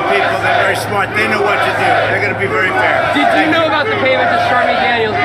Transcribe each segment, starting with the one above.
people. They're very smart. They know what to do. They're going to be very fair. Did you know about the payment to Stormy Daniels?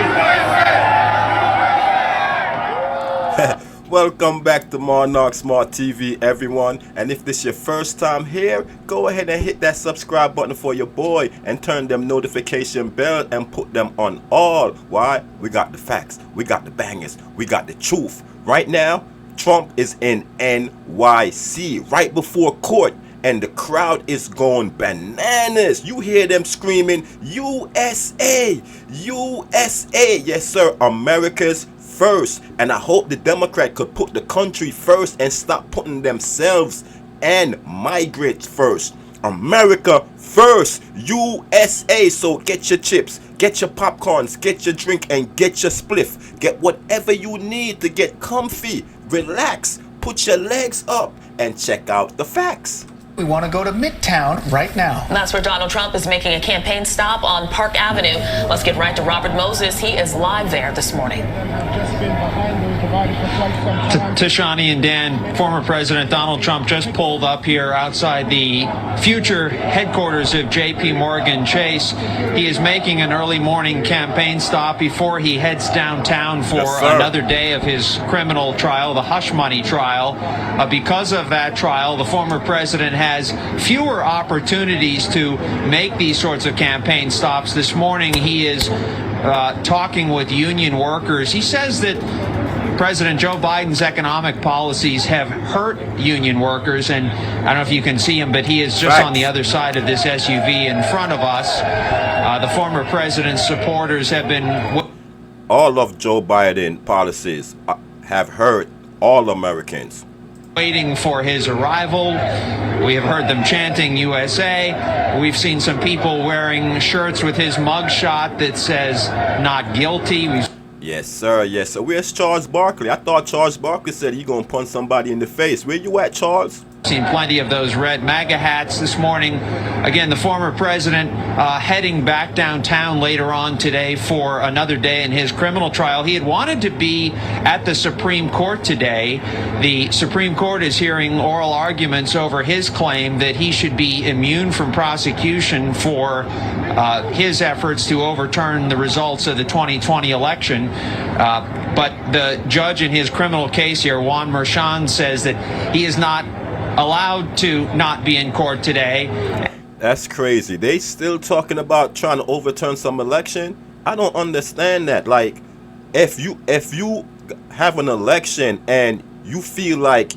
Welcome back to Monarch Smart TV, everyone. And if this is your first time here, go ahead and hit that subscribe button for your boy and turn them notification bell and put them on all. Why? We got the facts, we got the bangers, we got the truth. Right now, Trump is in NYC right before court, and the crowd is going bananas. You hear them screaming, USA, USA. Yes, sir, America's first. And I hope the Democrat could put the country first and stop putting themselves and migrants first. America first, USA. So get your chips, get your popcorns, get your drink, and get your spliff. Get whatever you need to get comfy, relax, put your legs up, and check out the facts. We want to go to Midtown right now. That's where Donald Trump is making a campaign stop on Park Avenue. Let's get right to Robert Moses. He is live there this morning. Tashani and Dan, former President Donald Trump just pulled up here outside the future headquarters of J.P. Morgan Chase. He is making an early morning campaign stop before he heads downtown for another day of his criminal trial, the hush money trial. Because of that trial, the former president has fewer opportunities to make these sorts of campaign stops. This morning he is talking with union workers. He says that President Joe Biden's economic policies have hurt union workers, and I don't know if you can see him, but he is just on the other side of this SUV in front of us. The former president's supporters have been... All of Joe Biden's policies have hurt all Americans. Waiting for his arrival. We have heard them chanting USA. We've seen some people wearing shirts with his mugshot that says not guilty. Yes, sir. Yes, sir. Where's Charles Barkley? I thought Charles Barkley said he gonna punch somebody in the face. Where you at, Charles? Seen plenty of those red MAGA hats this morning. Again, the former president heading back downtown later on today for another day in his criminal trial. He had wanted to be at the Supreme Court today. The Supreme Court is hearing oral arguments over his claim that he should be immune from prosecution for his efforts to overturn the results of the 2020 election. But the judge in his criminal case here, Juan Merchan, says that he is not allowed to not be in court today. That's crazy. They still talking about trying to overturn some election. I don't understand that. Like, if you have an election and you feel like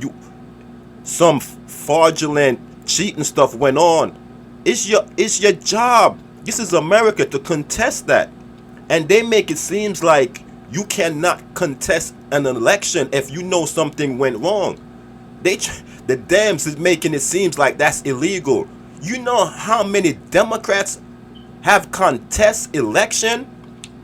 some fraudulent cheating stuff went on, it's your job. This is America to contest that, and they make it seems like you cannot contest an election if you know something went wrong. The Dems is making it seems like that's illegal. You know how many Democrats have contest election?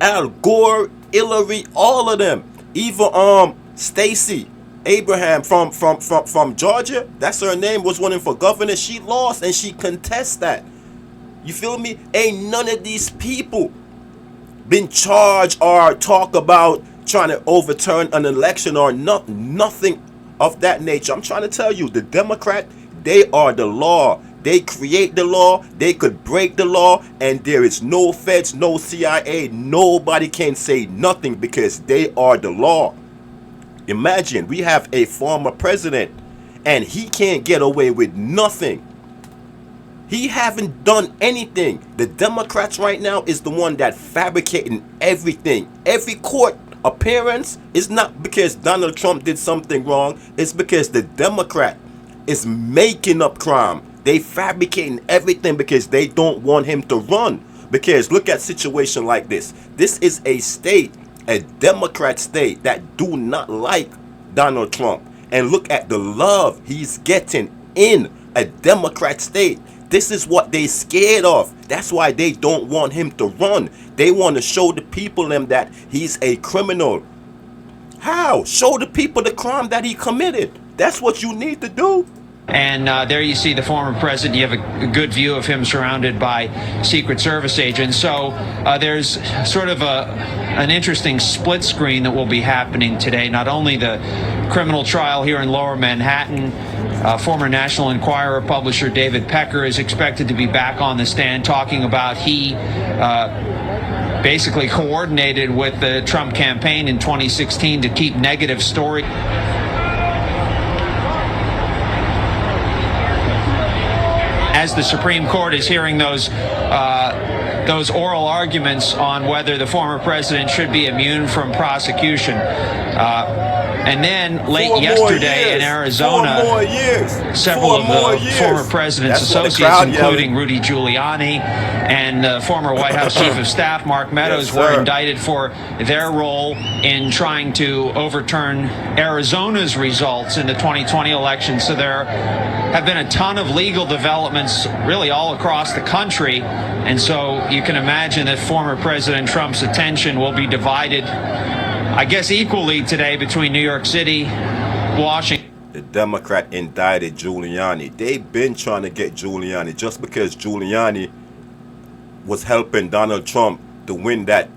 Al Gore, Hillary, all of them. Even Stacey Abraham from Georgia, that's her name, was running for governor. She lost and she contests that. You feel me? Ain't none of these people been charged or talk about trying to overturn an election or nothing of that nature. I'm trying to tell you, the Democrat, they are the law. They create the law. They could break the law, and there is no feds, no CIA. Nobody can say nothing because they are the law. Imagine we have a former president and he can't get away with nothing. He haven't done anything. The Democrats right now is the one that fabricating everything. Every court appearance is not because Donald Trump did something wrong. It's because the Democrat is making up crime. They fabricating everything because they don't want him to run. Because look at situation like this. This is a state, a Democrat state, that do not like Donald Trump. And look at the love he's getting in a Democrat state. This is what they scared of. That's why they don't want him to run. They want to show the people them that he's a criminal. How? Show the people the crime that he committed. That's what you need to do. And there you see the former president. You have a good view of him surrounded by Secret Service agents. So there's sort of an interesting split screen that will be happening today. Not only the criminal trial here in Lower Manhattan, former National Enquirer publisher David Pecker is expected to be back on the stand talking about he basically coordinated with the Trump campaign in 2016 to keep negative stories. As the Supreme Court is hearing those oral arguments on whether the former president should be immune from prosecution. And then late yesterday in Arizona, several of the former president's associates, including Rudy Giuliani and former White House Chief of Staff Mark Meadows, were indicted for their role in trying to overturn Arizona's results in the 2020 election. So there have been a ton of legal developments really all across the country. And so you can imagine that former President Trump's attention will be divided, I guess, equally today between New York City, Washington. The Democrat indicted Giuliani. They've been trying to get Giuliani just because Giuliani was helping Donald Trump to win that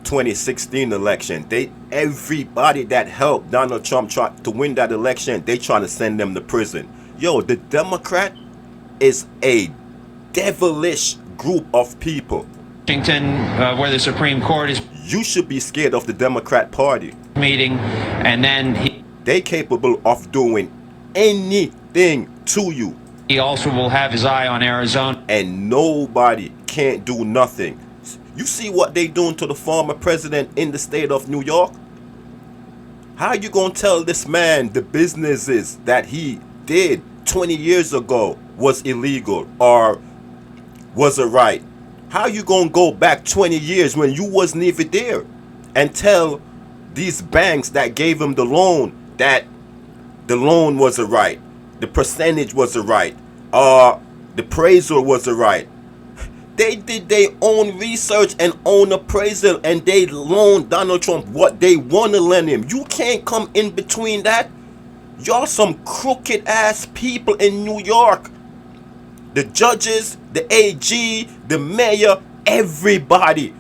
2016 election. Everybody that helped Donald Trump try to win that election, they trying to send them to prison. Yo, the Democrat is a devilish group of people. Washington, where the Supreme Court is. You should be scared of the Democrat Party. Meeting, and then they capable of doing anything to you. He also will have his eye on Arizona. And nobody can't do nothing. You see what they doing to the former president in the state of New York? How you gonna tell this man the businesses that he did 20 years ago was illegal or was it right? How you gonna go back 20 years when you wasn't even there and tell these banks that gave him the loan that the loan wasn't right, the percentage wasn't right, the appraisal wasn't right? They did their own research and own appraisal, and they loaned Donald Trump what they want to lend him. You can't come in between that. Y'all some crooked ass people in New York. The judges, the AG, the mayor, everybody.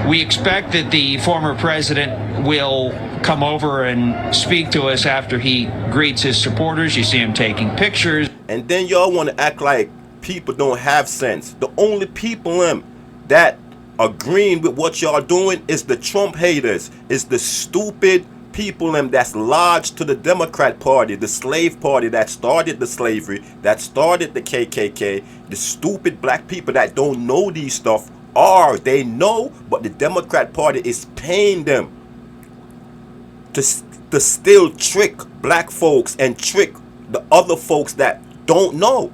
We expect that the former president will come over and speak to us after he greets his supporters. You see him taking pictures. And then y'all want to act like people don't have sense. The only people that agreeing with what y'all doing is the Trump haters, is the stupid people that's lodged to the Democrat Party, the slave party that started the slavery, that started the KKK, the stupid black people that don't know these stuff, or they know, but the Democrat Party is paying them to still trick black folks and trick the other folks that don't know.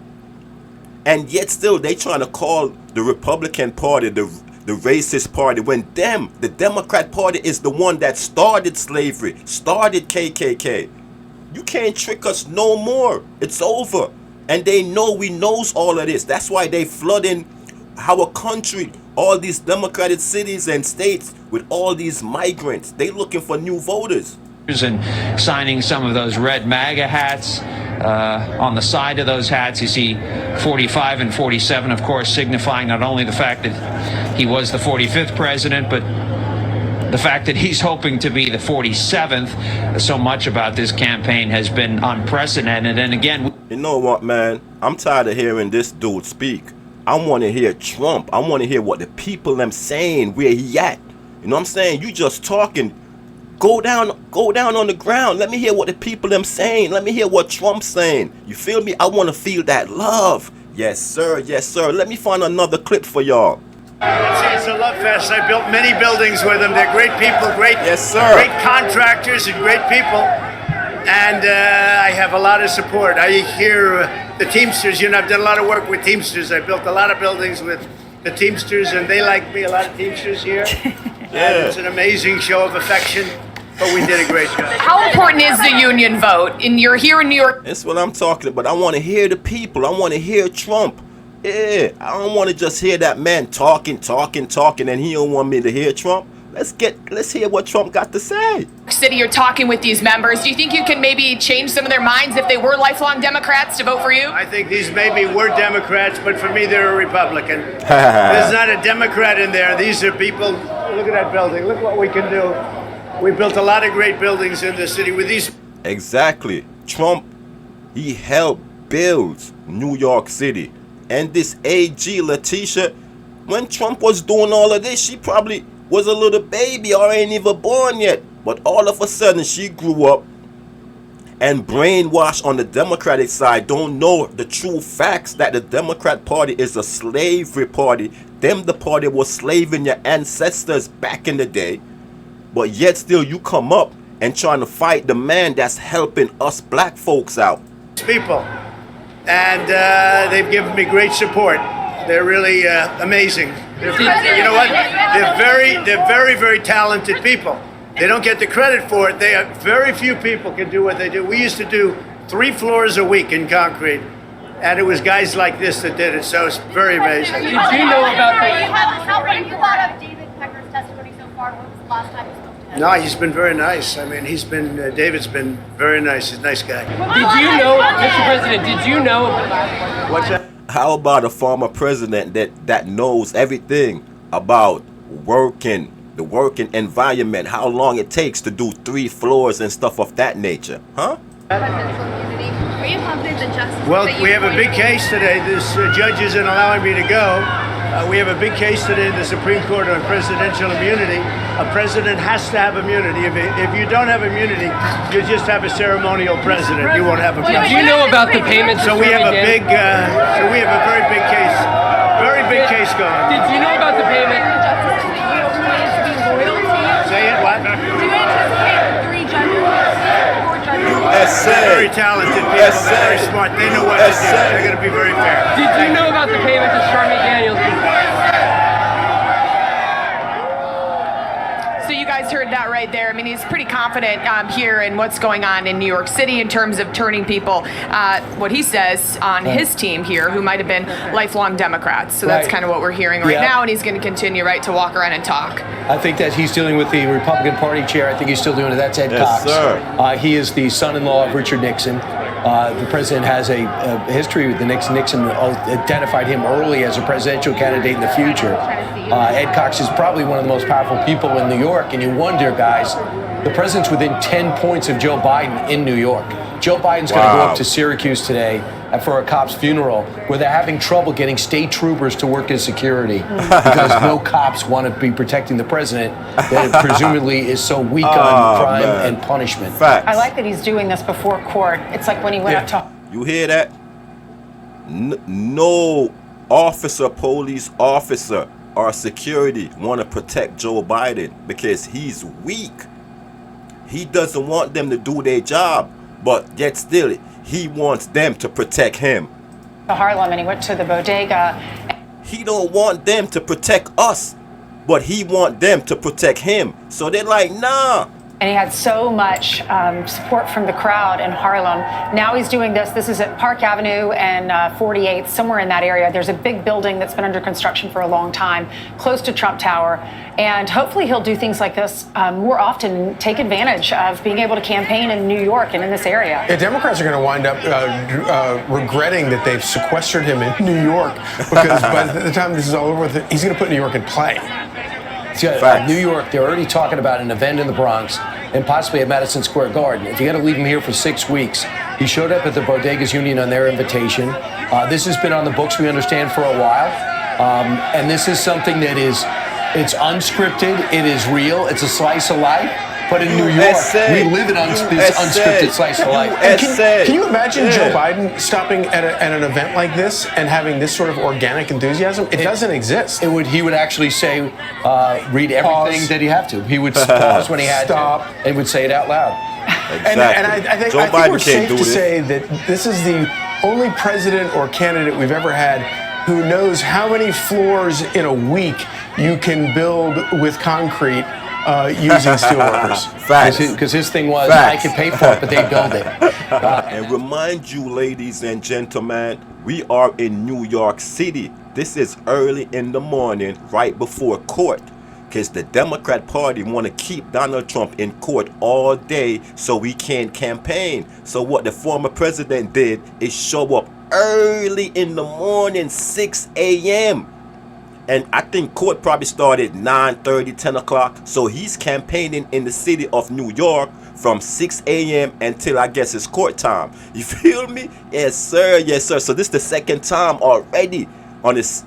And yet still they trying to call the Republican Party the racist party, when the Democrat Party is the one that started slavery, started KKK. You can't trick us no more. It's over. And they know we knows all of this. That's why they flooding our country, all these democratic cities and states with all these migrants. They looking for new voters. And signing some of those red MAGA hats. On the side of those hats, you see 45 and 47, of course, signifying not only the fact that he was the 45th president, but the fact that he's hoping to be the 47th. So much about this campaign has been unprecedented. And again, you know what, man? I'm tired of hearing this dude speak. I want to hear Trump. I want to hear what the people them saying, where he at. You know what I'm saying? You just talking. Go down on the ground. Let me hear what the people them saying. Let me hear what Trump's saying. You feel me? I want to feel that love. Yes, sir. Yes, sir. Let me find another clip for y'all. It's a love fest. I built many buildings with them. They're great people, great contractors and great people. And I have a lot of support. I hear the Teamsters. You know, I've done a lot of work with Teamsters. I built a lot of buildings with the Teamsters, and they like me. A lot of Teamsters here. And it's an amazing show of affection. But we did a great job. How important is the union vote? And you're here in New York. That's what I'm talking about. I want to hear the people. I want to hear Trump. Yeah, I don't want to just hear that man talking, and he don't want me to hear Trump. Let's hear what Trump got to say. City, you're talking with these members. Do you think you can maybe change some of their minds if they were lifelong Democrats to vote for you? I think these maybe were Democrats, but for me, they're a Republican. There's not a Democrat in there. These are people. Look at that building. Look what we can do. We built a lot of great buildings in the city with these. Exactly. Trump, he helped build New York City. And this AG, Letitia, when Trump was doing all of this, she probably was a little baby or ain't even born yet. But all of a sudden, she grew up and brainwashed on the Democratic side, don't know the true facts that the Democrat Party is a slavery party. Them, the party was slaving your ancestors back in the day. But yet still you come up and trying to fight the man that's helping us black folks out. People. And they've given me great support. They're really amazing. You know what? They're very, very talented people. They don't get the credit for it. They are very few people can do what they do. We used to do 3 floors a week in concrete, and it was guys like this that did it. So it's very amazing. Did you know about the? How have you thought of David Pecker's testimony so far? When was the last time you spoke to him? No, he's been very nice. I mean, David's been very nice. He's a nice guy. Did you know, Mr. President? Did you know? What's that? How about a former president that knows everything about the working environment, how long it takes to do 3 floors and stuff of that nature, huh? Are you confident that justice? Well, we have a big case today. This judge isn't allowing me to go. We have a big case today in the Supreme Court on presidential immunity. A president has to have immunity. If you don't have immunity, you just have a ceremonial president. You won't have immunity. Did you know about the payments? So we have a very big case, going. Did you know about the payment? Say it, what? Do you anticipate 3 judges, 4 judges? They're very talented people. They're very smart. They know what to do. They're going to be very fair. Did you know about the payment to Stormy Daniels? So you guys heard that right there. I mean, he's pretty confident here in what's going on in New York City in terms of turning people, what he says, on his team here, who might have been lifelong Democrats. So that's kind of what we're hearing right now, and he's going to continue, to walk around and talk. I think that he's dealing with the Republican Party chair. I think he's still doing it. That's Ed Cox. Sir. He is the son-in-law of Richard Nixon. The president has a history with the Nixon. Nixon identified him early as a presidential candidate in the future. Ed Cox is probably one of the most powerful people in New York, and you wonder, guys, the president's within 10 points of Joe Biden in New York. Joe Biden's going to go up to Syracuse today for a cop's funeral where they're having trouble getting state troopers to work as security because no cops want to be protecting the president that presumably is so weak on crime and punishment. Facts. I like that he's doing this before court. It's like when he went up to... You hear that? No officer, police officer, or security want to protect Joe Biden because he's weak. He doesn't want them to do their job, but yet still he wants them to protect him. Harlem, and he went to the bodega. He don't want them to protect us, but he want them to protect him. So they're like, nah. And he had so much support from the crowd in Harlem. Now he's doing this. This is at Park Avenue and 48th, somewhere in that area. There's a big building that's been under construction for a long time, close to Trump Tower. And hopefully he'll do things like this more often, take advantage of being able to campaign in New York and in this area. Yeah, Democrats are going to wind up regretting that they've sequestered him in New York because by the time this is all over with, he's going to put New York in play. New York, they're already talking about an event in the Bronx and possibly at Madison Square Garden. If you got to leave him here for 6 weeks, he showed up at the Bodegas Union on their invitation. This has been on the books, we understand, for a while. And this is something that it's unscripted, it is real, it's a slice of life. But in New York, we live in this unscripted slice of life. And can you imagine Joe Biden stopping at an event like this and having this sort of organic enthusiasm? It doesn't exist. He would actually say, read everything that he had to. He would pause when he had to. And would say it out loud. Exactly. And I think we're safe to say that this is the only president or candidate we've ever had who knows how many floors in a week you can build with concrete using steelworkers. Facts. Because his thing was, I can pay for it, but they build it. And remind you, ladies and gentlemen, we are in New York City. This is early in the morning, right before court. Because the Democrat Party want to keep Donald Trump in court all day so we can't campaign. So what the former president did is show up early in the morning, 6 a.m. And I think court probably started 9:30, 10 o'clock. So he's campaigning in the city of New York from 6 a.m. until I guess it's court time. You feel me? Yes, sir. Yes, sir. So this is the second time already on this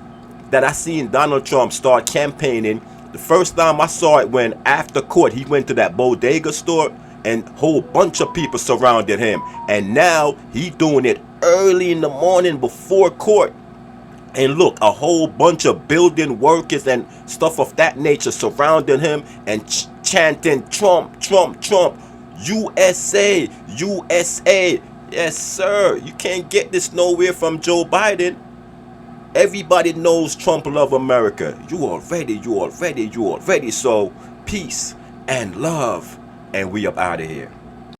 that I seen Donald Trump start campaigning. The first time I saw it when after court he went to that bodega store and a whole bunch of people surrounded him. And now he doing it early in the morning before court. And look, a whole bunch of building workers and stuff of that nature surrounding him and chanting Trump, Trump, Trump, USA, USA. Yes, sir. You can't get this nowhere from Joe Biden. Everybody knows Trump love America. You already. So peace and love. And we up out of here.